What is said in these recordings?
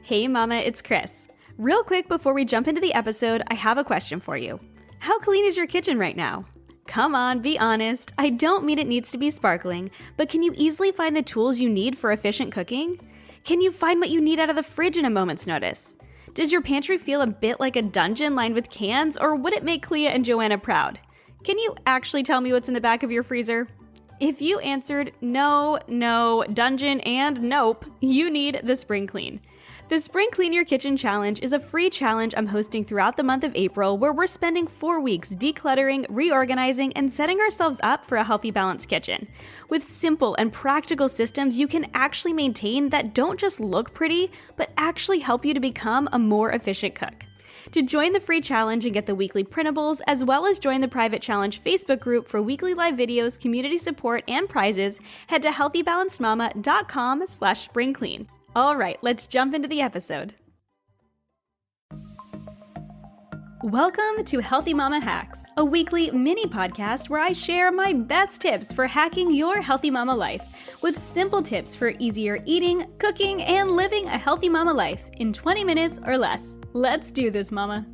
Hey mama, it's Chris. Real quick before we jump into the episode, I have a question for you. How clean is your kitchen right now? Come on, be honest. I don't mean it needs to be sparkling, but can you easily find the tools you need for efficient cooking? Can you find what you need out of the fridge in a moment's notice? Does your pantry feel a bit like a dungeon lined with cans, or would it make Clea and Joanna proud? Can you actually tell me what's in the back of your freezer? If you answered no, dungeon, and nope, you need the Spring Clean. The Spring Clean Your Kitchen Challenge is a free challenge I'm hosting throughout the month of April where we're spending 4 weeks decluttering, reorganizing, and setting ourselves up for a healthy, balanced kitchen. With simple and practical systems you can actually maintain that don't just look pretty, but actually help you to become a more efficient cook. To join the free challenge and get the weekly printables, as well as join the private challenge Facebook group for weekly live videos, community support, and prizes, head to healthybalancedmama.com/springclean. All right, let's jump into the episode. Welcome to Healthy Mama Hacks, a weekly mini podcast where I share my best tips for hacking your healthy mama life with simple tips for easier eating, cooking, and living a healthy mama life in 20 minutes or less. Let's do this, mama.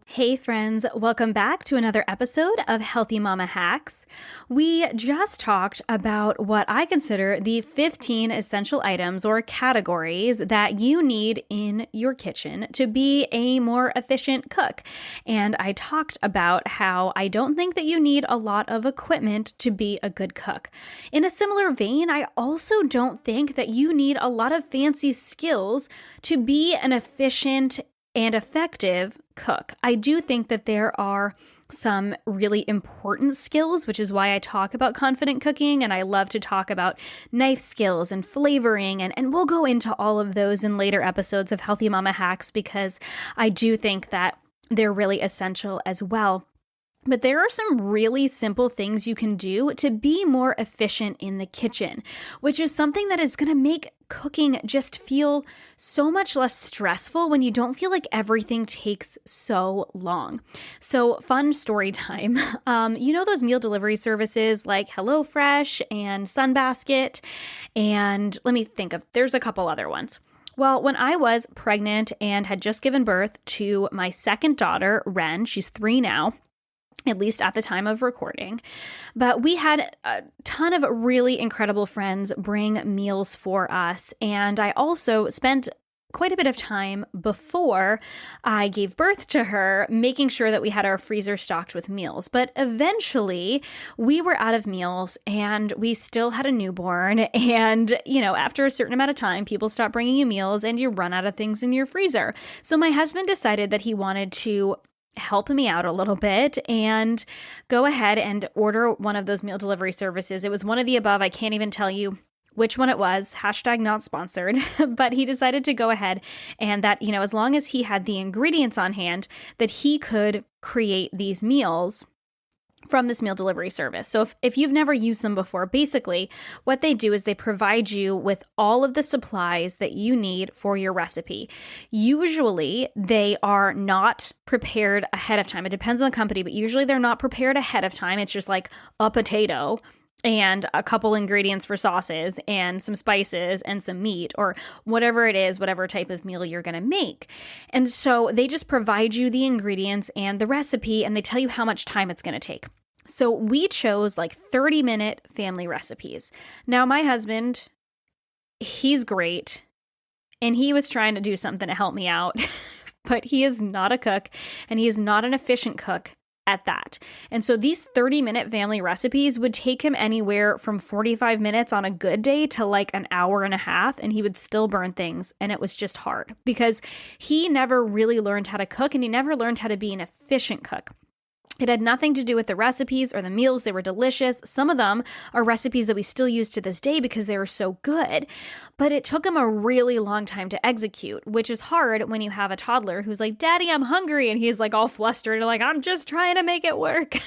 Hey friends, welcome back to another episode of Healthy Mama Hacks. We just talked about what I consider the 15 essential items or categories that you need in your kitchen to be a more efficient cook. And I talked about how I don't think that you need a lot of equipment to be a good cook. In a similar vein, I also don't think that you need a lot of fancy skills to be an efficient and effective cook. I do think that there are some really important skills, which is why I talk about confident cooking, and I love to talk about knife skills and flavoring, and we'll go into all of those in later episodes of Healthy Mama Hacks because I do think that they're really essential as well. But there are some really simple things you can do to be more efficient in the kitchen, which is something that is going to make cooking just feel so much less stressful when you don't feel like everything takes so long. So fun story time. You know those meal delivery services like HelloFresh and Sunbasket? And let me think there's a couple other ones. Well, when I was pregnant and had just given birth to my second daughter, Ren, she's 3 now, at least at the time of recording. But we had a ton of really incredible friends bring meals for us. And I also spent quite a bit of time before I gave birth to her, making sure that we had our freezer stocked with meals. But eventually we were out of meals and we still had a newborn. And, after a certain amount of time, people stop bringing you meals and you run out of things in your freezer. So my husband decided that he wanted to help me out a little bit and go ahead and order one of those meal delivery services. It was one of the above. I can't even tell you which one it was, #not sponsored, but he decided to go ahead and that, as long as he had the ingredients on hand, that he could create these meals from this meal delivery service. So if you've never used them before, basically what they do is they provide you with all of the supplies that you need for your recipe. Usually they are not prepared ahead of time. It depends on the company, but usually they're not prepared ahead of time. It's just like a potato and a couple ingredients for sauces and some spices and some meat or whatever it is, whatever type of meal you're going to make. And so they just provide you the ingredients and the recipe, and they tell you how much time it's going to take. So we chose like 30-minute family recipes. Now, my husband, he's great, and he was trying to do something to help me out, but he is not a cook, and he is not an efficient cook at that. And so these 30-minute family recipes would take him anywhere from 45 minutes on a good day to like an hour and a half, and he would still burn things. And it was just hard because he never really learned how to cook, and he never learned how to be an efficient cook. It had nothing to do with the recipes or the meals. They were delicious. Some of them are recipes that we still use to this day because they were so good. But it took him a really long time to execute, which is hard when you have a toddler who's like, "Daddy, I'm hungry." And he's like all flustered, like, "I'm just trying to make it work."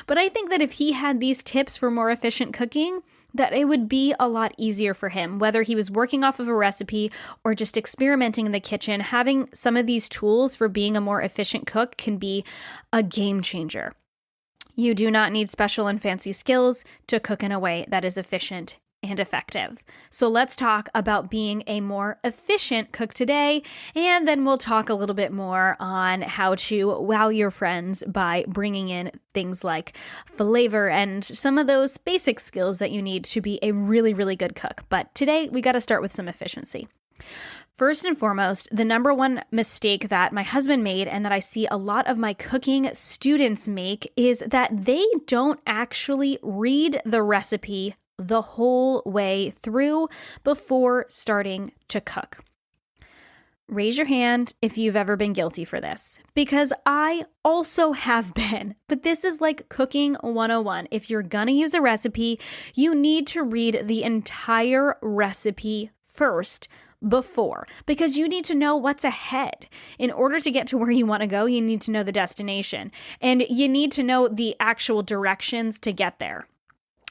But I think that if he had these tips for more efficient cooking, that it would be a lot easier for him, whether he was working off of a recipe or just experimenting in the kitchen. Having some of these tools for being a more efficient cook can be a game changer. You do not need special and fancy skills to cook in a way that is efficient and effective. So let's talk about being a more efficient cook today, and then we'll talk a little bit more on how to wow your friends by bringing in things like flavor and some of those basic skills that you need to be a really, really good cook. But today we got to start with some efficiency. First and foremost, the number one mistake that my husband made and that I see a lot of my cooking students make is that they don't actually read the recipe the whole way through before starting to cook. Raise your hand if you've ever been guilty for this, because I also have been. But this is like cooking 101. If you're gonna use a recipe, you need to read the entire recipe first before, because you need to know what's ahead. In order to get to where you want to go, you need to know the destination, and you need to know the actual directions to get there.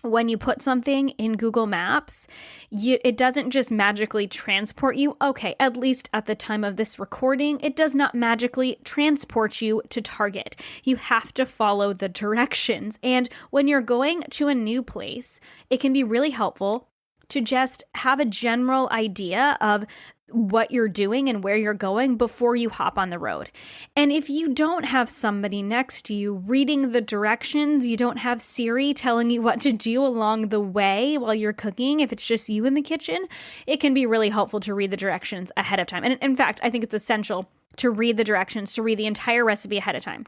When you put something in Google Maps, it doesn't just magically transport you. Okay, at least at the time of this recording, it does not magically transport you to Target. You have to follow the directions. And when you're going to a new place, it can be really helpful to just have a general idea of what you're doing and where you're going before you hop on the road. And if you don't have somebody next to you reading the directions, you don't have Siri telling you what to do along the way while you're cooking, if it's just you in the kitchen, it can be really helpful to read the directions ahead of time. And in fact, I think it's essential to read the directions, to read the entire recipe ahead of time.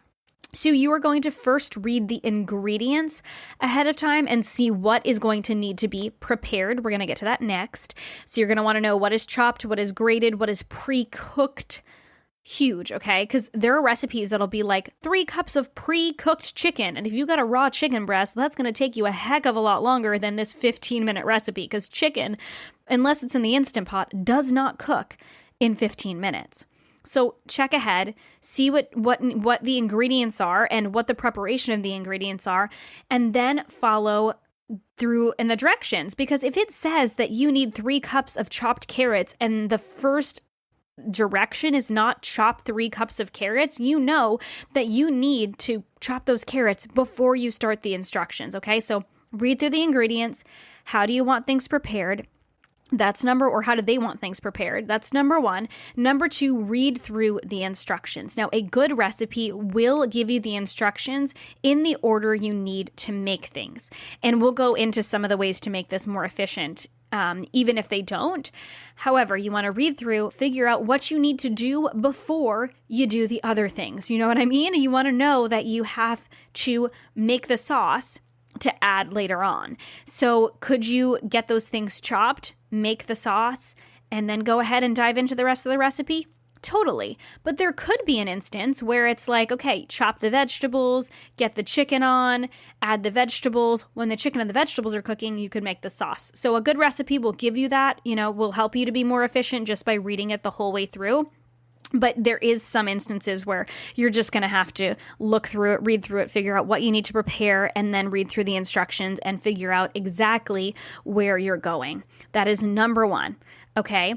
So you are going to first read the ingredients ahead of time and see what is going to need to be prepared. We're going to get to that next. So you're going to want to know what is chopped, what is grated, what is pre-cooked. Huge, okay? Because there are recipes that'll be like 3 cups of pre-cooked chicken. And if you got a raw chicken breast, that's going to take you a heck of a lot longer than this 15-minute recipe, because chicken, unless it's in the Instant Pot, does not cook in 15 minutes. So check ahead, see what the ingredients are and what the preparation of the ingredients are, and then follow through in the directions. Because if it says that you need 3 cups of chopped carrots and the first direction is not chop 3 cups of carrots, you know that you need to chop those carrots before you start the instructions, okay? So read through the ingredients. How do you want things prepared? Or how do they want things prepared? That's number 1. Number 2, read through the instructions. Now, a good recipe will give you the instructions in the order you need to make things. And we'll go into some of the ways to make this more efficient, even if they don't. However, you want to read through, figure out what you need to do before you do the other things. You know what I mean? You want to know that you have to make the sauce to add later on. So could you get those things chopped, make the sauce, and then go ahead and dive into the rest of the recipe? Totally. But there could be an instance where it's like, okay, chop the vegetables, get the chicken on, add the vegetables. When the chicken and the vegetables are cooking, you could make the sauce. So a good recipe will give you that, will help you to be more efficient just by reading it the whole way through. But there is some instances where you're just going to have to look through it, read through it, figure out what you need to prepare, and then read through the instructions and figure out exactly where you're going. That is number 1, okay?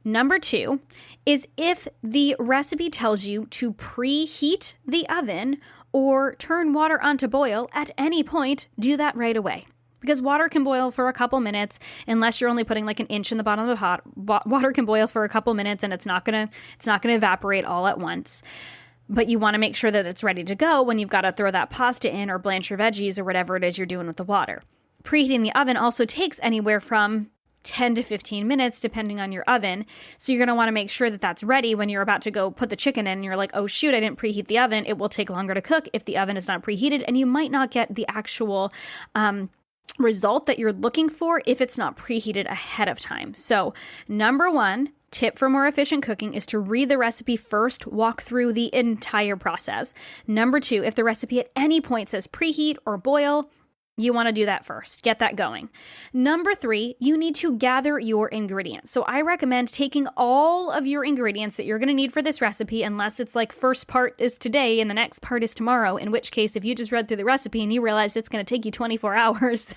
Number 2 is if the recipe tells you to preheat the oven or turn water on to boil at any point, do that right away. Because water can boil for a couple minutes, unless you're only putting like an inch in the bottom of the pot. Water can boil for a couple minutes, and it's not gonna evaporate all at once. But you want to make sure that it's ready to go when you've got to throw that pasta in or blanch your veggies or whatever it is you're doing with the water. Preheating the oven also takes anywhere from 10 to 15 minutes, depending on your oven. So you're going to want to make sure that that's ready when you're about to go put the chicken in and you're like, oh shoot, I didn't preheat the oven. It will take longer to cook if the oven is not preheated, and you might not get the actual result that you're looking for if it's not preheated ahead of time. So number 1 tip for more efficient cooking is to read the recipe first, walk through the entire process. Number 2, if the recipe at any point says preheat or boil, you want to do that first. Get that going. Number 3, you need to gather your ingredients. So I recommend taking all of your ingredients that you're going to need for this recipe, unless it's like first part is today and the next part is tomorrow, in which case if you just read through the recipe and you realized it's going to take you 24 hours,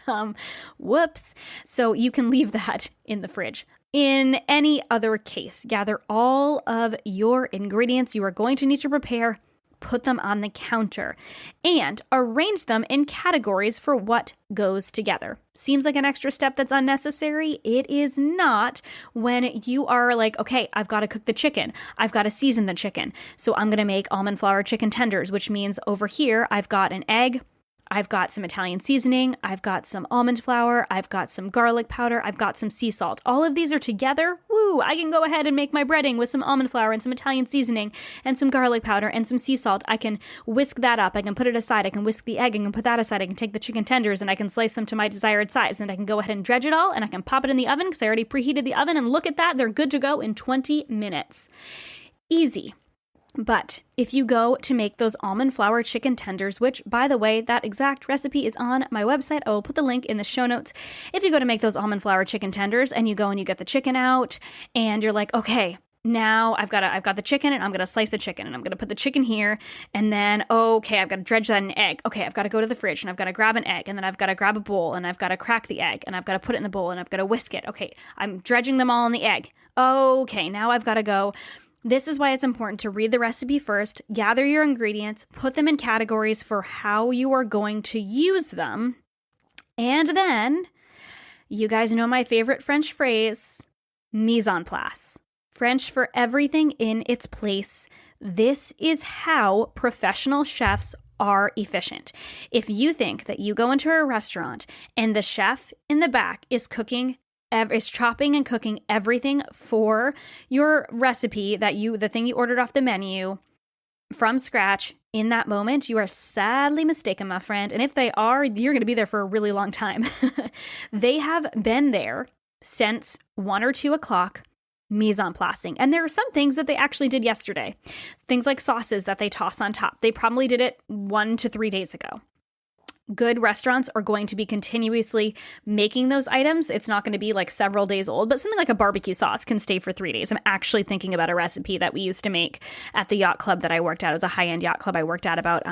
whoops. So you can leave that in the fridge. In any other case, gather all of your ingredients you are going to need to prepare. put them on the counter, and arrange them in categories for what goes together. Seems like an extra step that's unnecessary. It is not when you are like, okay, I've got to cook the chicken. I've got to season the chicken. So I'm going to make almond flour chicken tenders, which means over here, I've got an egg, I've got some Italian seasoning, I've got some almond flour, I've got some garlic powder, I've got some sea salt. All of these are together. Woo! I can go ahead and make my breading with some almond flour and some Italian seasoning and some garlic powder and some sea salt. I can whisk that up. I can put it aside. I can whisk the egg. I can put that aside. I can take the chicken tenders and I can slice them to my desired size. And I can go ahead and dredge it all and I can pop it in the oven because I already preheated the oven. And look at that. They're good to go in 20 minutes. Easy. But if you go to make those almond flour chicken tenders, which, by the way, that exact recipe is on my website. I will put the link in the show notes. If you go to make those almond flour chicken tenders and you go and you get the chicken out and you're like, okay, now I've got the chicken and I'm going to slice the chicken and I'm going to put the chicken here. And then, okay, I've got to dredge that in an egg. Okay, I've got to go to the fridge and I've got to grab an egg and then I've got to grab a bowl and I've got to crack the egg and I've got to put it in the bowl and I've got to whisk it. Okay, I'm dredging them all in the egg. Okay, now I've got to go. This is why it's important to read the recipe first, gather your ingredients, put them in categories for how you are going to use them. And then, you guys know my favorite French phrase, mise en place. French for everything in its place. This is how professional chefs are efficient. If you think that you go into a restaurant and the chef in the back is chopping and cooking everything for your recipe the thing you ordered off the menu from scratch in that moment, you are sadly mistaken, my friend. And if they are, you're going to be there for a really long time. They have been there since 1 or 2 o'clock, mise en placing. And there are some things that they actually did yesterday. Things like sauces that they toss on top. They probably did it 1 to 3 days ago. Good restaurants are going to be continuously making those items. It's not going to be like several days old, but something like a barbecue sauce can stay for 3 days. I'm actually thinking about a recipe that we used to make at the yacht club that I worked at. It was a high-end yacht club I worked at about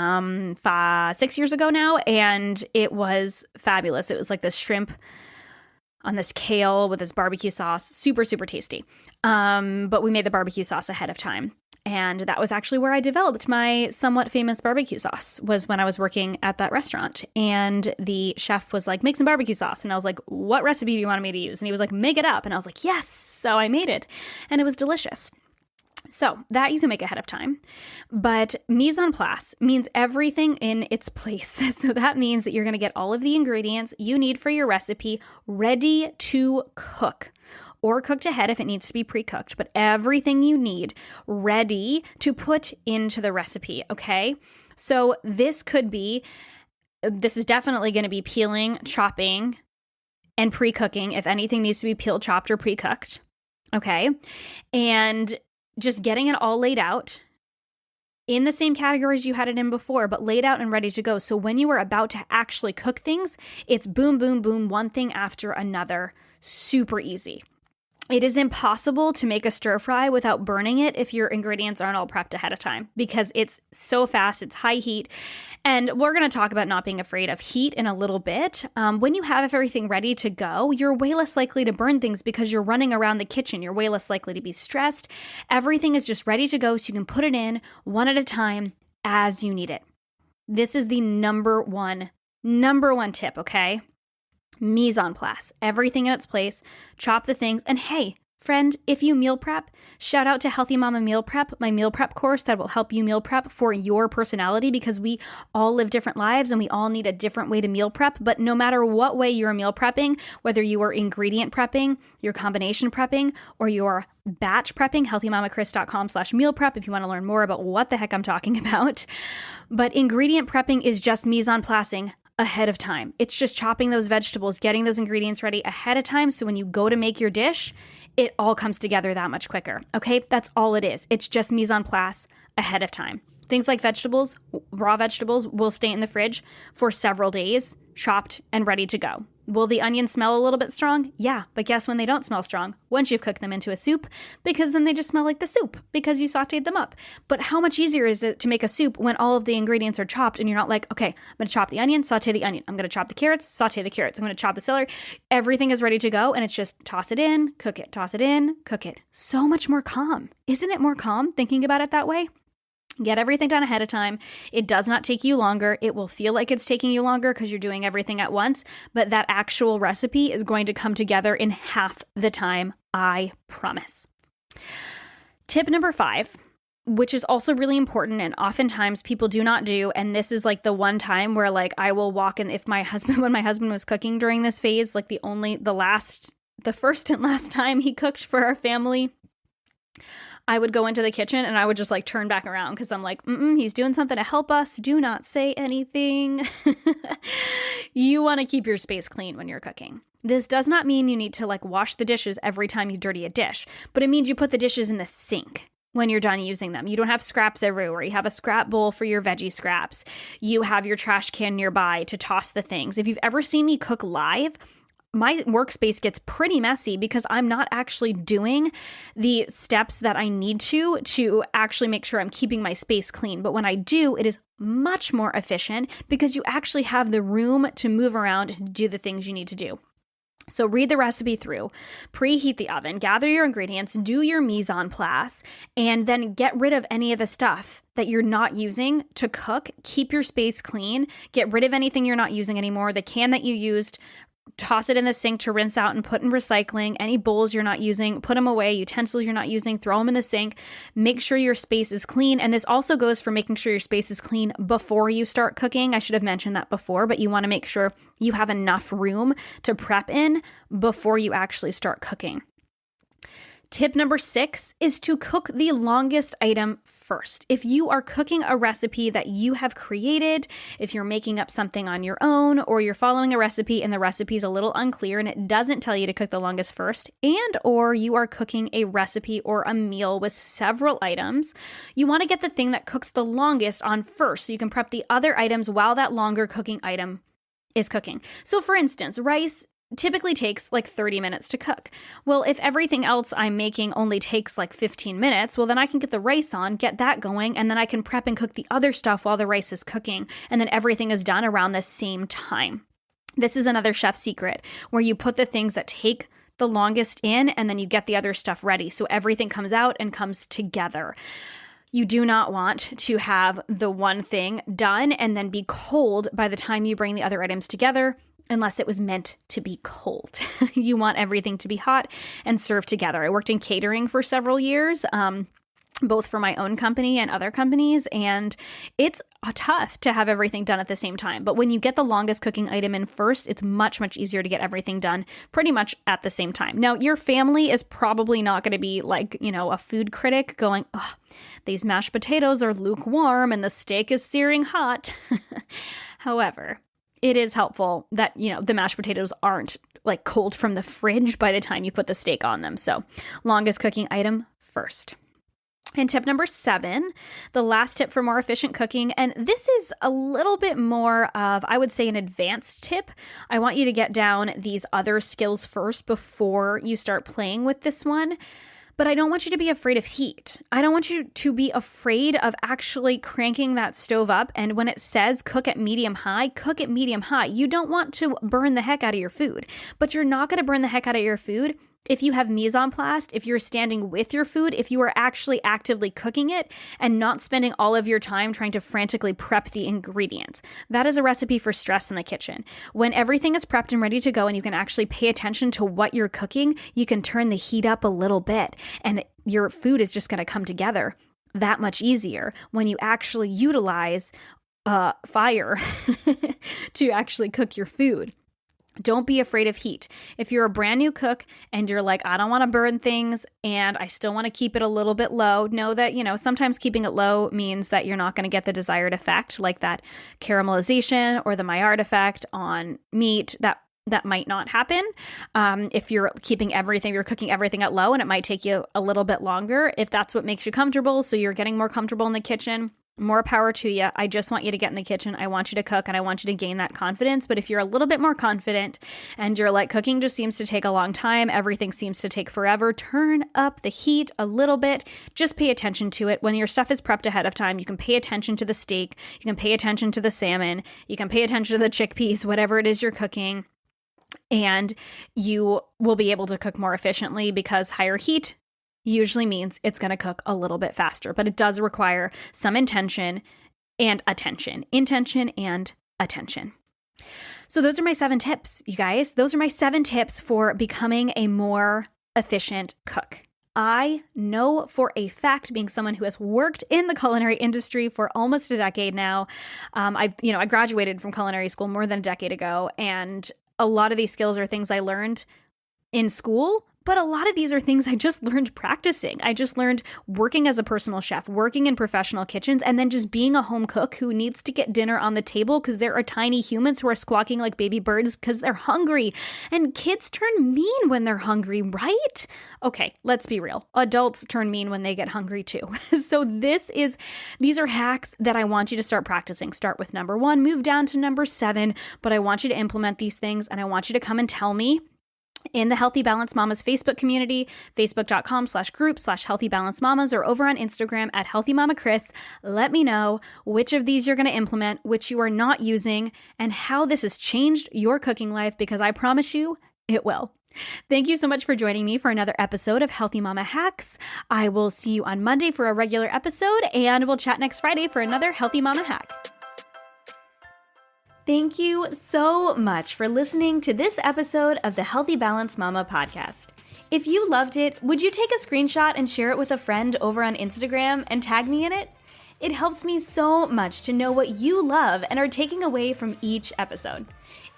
6 years ago now, and it was fabulous. It was like this shrimp on this kale with this barbecue sauce. Super, super tasty. But we made the barbecue sauce ahead of time. And that was actually where I developed my somewhat famous barbecue sauce, was when I was working at that restaurant. And the chef was like, make some barbecue sauce. And I was like, what recipe do you want me to use? And he was like, make it up. And I was like, yes. So I made it. And it was delicious. So that you can make ahead of time. But mise en place means everything in its place. So that means that you're going to get all of the ingredients you need for your recipe ready to cook. Or cooked ahead if it needs to be pre-cooked, but everything you need ready to put into the recipe, okay? So this is definitely going to be peeling, chopping, and pre-cooking if anything needs to be peeled, chopped, or pre-cooked, okay? And just getting it all laid out in the same categories you had it in before, but laid out and ready to go. So when you are about to actually cook things, it's boom, boom, boom, one thing after another, super easy. It is impossible to make a stir fry without burning it if your ingredients aren't all prepped ahead of time, because it's so fast, it's high heat. And we're going to talk about not being afraid of heat in a little bit. When you have everything ready to go, you're way less likely to burn things because you're running around the kitchen. You're way less likely to be stressed. Everything is just ready to go so you can put it in one at a time as you need it. This is the number one tip, okay? Mise en place, everything in its place, chop the things. And hey, friend, if you meal prep, shout out to Healthy Mama Meal Prep, my meal prep course that will help you meal prep for your personality, because we all live different lives and we all need a different way to meal prep. But no matter what way you're meal prepping, whether you are ingredient prepping, you're combination prepping, or you're batch prepping, healthymamakris.com/meal prep if you want to learn more about what the heck I'm talking about. But ingredient prepping is just mise en placing ahead of time. It's just chopping those vegetables, getting those ingredients ready ahead of time, so when you go to make your dish, it all comes together that much quicker. Okay? That's all it is. It's just mise en place ahead of time. Things like vegetables, raw vegetables, will stay in the fridge for several days, chopped and ready to go. Will the onions smell a little bit strong? Yeah, but guess when they don't smell strong? Once you've cooked them into a soup, because then they just smell like the soup because you sauteed them up. But how much easier is it to make a soup when all of the ingredients are chopped and you're not like, okay, I'm going to chop the onion, saute the onion. I'm going to chop the carrots, saute the carrots. I'm going to chop the celery. Everything is ready to go, and it's just toss it in, cook it, toss it in, cook it. So much more calm. Isn't it more calm thinking about it that way? Get everything done ahead of time. It does not take you longer. It will feel like it's taking you longer because you're doing everything at once, but that actual recipe is going to come together in half the time, I promise. Tip number 5, which is also really important and oftentimes people do not do, and this is like the one time where like I will walk in, when my husband was cooking during this phase, like the first and last time he cooked for our family, I would go into the kitchen and I would just like turn back around because I'm like, he's doing something to help us. Do not say anything. You want to keep your space clean when you're cooking. This does not mean you need to like wash the dishes every time you dirty a dish, but it means you put the dishes in the sink when you're done using them. You don't have scraps everywhere. You have a scrap bowl for your veggie scraps. You have your trash can nearby to toss the things. If you've ever seen me cook live, my workspace gets pretty messy because I'm not actually doing the steps that I need to actually make sure I'm keeping my space clean. But when I do, it is much more efficient because you actually have the room to move around and do the things you need to do. So read the recipe through, preheat the oven, gather your ingredients, do your mise en place, and then get rid of any of the stuff that you're not using to cook. Keep your space clean. Get rid of anything you're not using anymore. The can that you used, toss it in the sink to rinse out and put in recycling. Any bowls you're not using, put them away. Utensils you're not using, throw them in the sink. Make sure your space is clean. And this also goes for making sure your space is clean before you start cooking. I should have mentioned that before, but you want to make sure you have enough room to prep in before you actually start cooking. Tip number 6 is to cook the longest item first. If you are cooking a recipe that you have created, if you're making up something on your own, or you're following a recipe and the recipe is a little unclear and it doesn't tell you to cook the longest first, and or you are cooking a recipe or a meal with several items, you want to get the thing that cooks the longest on first so you can prep the other items while that longer cooking item is cooking. So for instance, rice typically takes like 30 minutes to cook. Well, if everything else I'm making only takes like 15 minutes, well, then I can get the rice on, get that going, and then I can prep and cook the other stuff while the rice is cooking. And then everything is done around the same time. This is another chef secret where you put the things that take the longest in and then you get the other stuff ready. So everything comes out and comes together. You do not want to have the one thing done and then be cold by the time you bring the other items together, unless it was meant to be cold. You want everything to be hot and served together. I worked in catering for several years, both for my own company and other companies, and it's tough to have everything done at the same time. But when you get the longest cooking item in first, it's much, much easier to get everything done pretty much at the same time. Now, your family is probably not going to be like, a food critic going, oh, these mashed potatoes are lukewarm and the steak is searing hot. However, it is helpful that, the mashed potatoes aren't like cold from the fridge by the time you put the steak on them. So longest cooking item first. And tip number 7, the last tip for more efficient cooking. And this is a little bit more of, I would say, an advanced tip. I want you to get down these other skills first before you start playing with this one. But I don't want you to be afraid of heat. I don't want you to be afraid of actually cranking that stove up. And when it says cook at medium high, cook at medium high. You don't want to burn the heck out of your food, but you're not going to burn the heck out of your food if you have mise en place, if you're standing with your food, if you are actually actively cooking it and not spending all of your time trying to frantically prep the ingredients. That is a recipe for stress in the kitchen. When everything is prepped and ready to go and you can actually pay attention to what you're cooking, you can turn the heat up a little bit and your food is just going to come together that much easier when you actually utilize fire to actually cook your food. Don't be afraid of heat. If you're a brand new cook and you're like, I don't want to burn things and I still want to keep it a little bit low, know that, sometimes keeping it low means that you're not going to get the desired effect, like that caramelization or the Maillard effect on meat. That might not happen if you're cooking everything at low, and it might take you a little bit longer if that's what makes you comfortable. So you're getting more comfortable in the kitchen. More power to you. I just want you to get in the kitchen. I want you to cook and I want you to gain that confidence. But if you're a little bit more confident and you're like, cooking just seems to take a long time, everything seems to take forever, turn up the heat a little bit. Just pay attention to it. When your stuff is prepped ahead of time, you can pay attention to the steak. You can pay attention to the salmon. You can pay attention to the chickpeas, whatever it is you're cooking. And you will be able to cook more efficiently because higher heat, usually means it's going to cook a little bit faster, but it does require some intention and attention. Intention and attention. So those are my 7 tips, you guys. Those are my 7 tips for becoming a more efficient cook. I know for a fact, being someone who has worked in the culinary industry for almost a decade now, I graduated from culinary school more than a decade ago, and a lot of these skills are things I learned in school, but a lot of these are things I just learned practicing. I just learned working as a personal chef, working in professional kitchens, and then just being a home cook who needs to get dinner on the table because there are tiny humans who are squawking like baby birds because they're hungry. And kids turn mean when they're hungry, right? Okay, let's be real. Adults turn mean when they get hungry too. So these are hacks that I want you to start practicing. Start with number 1, move down to number 7, but I want you to implement these things, and I want you to come and tell me in the Healthy Balanced Mamas Facebook community, facebook.com/group/Healthy Balanced Mamas, or over on Instagram at Healthy Mama Chris. Let me know which of these you're going to implement, which you are not using, and how this has changed your cooking life, because I promise you it will. Thank you so much for joining me for another episode of Healthy Mama Hacks. I will see you on Monday for a regular episode, and we'll chat next Friday for another Healthy Mama Hack. Thank you so much for listening to this episode of the Healthy Balanced Mama podcast. If you loved it, would you take a screenshot and share it with a friend over on Instagram and tag me in it? It helps me so much to know what you love and are taking away from each episode.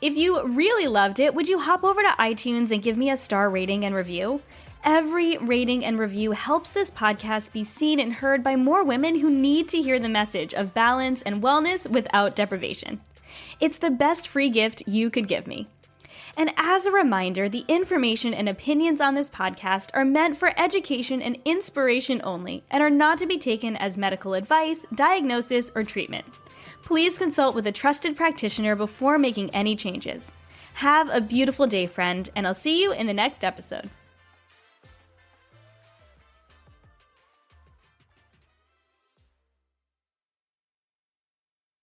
If you really loved it, would you hop over to iTunes and give me a star rating and review? Every rating and review helps this podcast be seen and heard by more women who need to hear the message of balance and wellness without deprivation. It's the best free gift you could give me. And as a reminder, the information and opinions on this podcast are meant for education and inspiration only and are not to be taken as medical advice, diagnosis, or treatment. Please consult with a trusted practitioner before making any changes. Have a beautiful day, friend, and I'll see you in the next episode.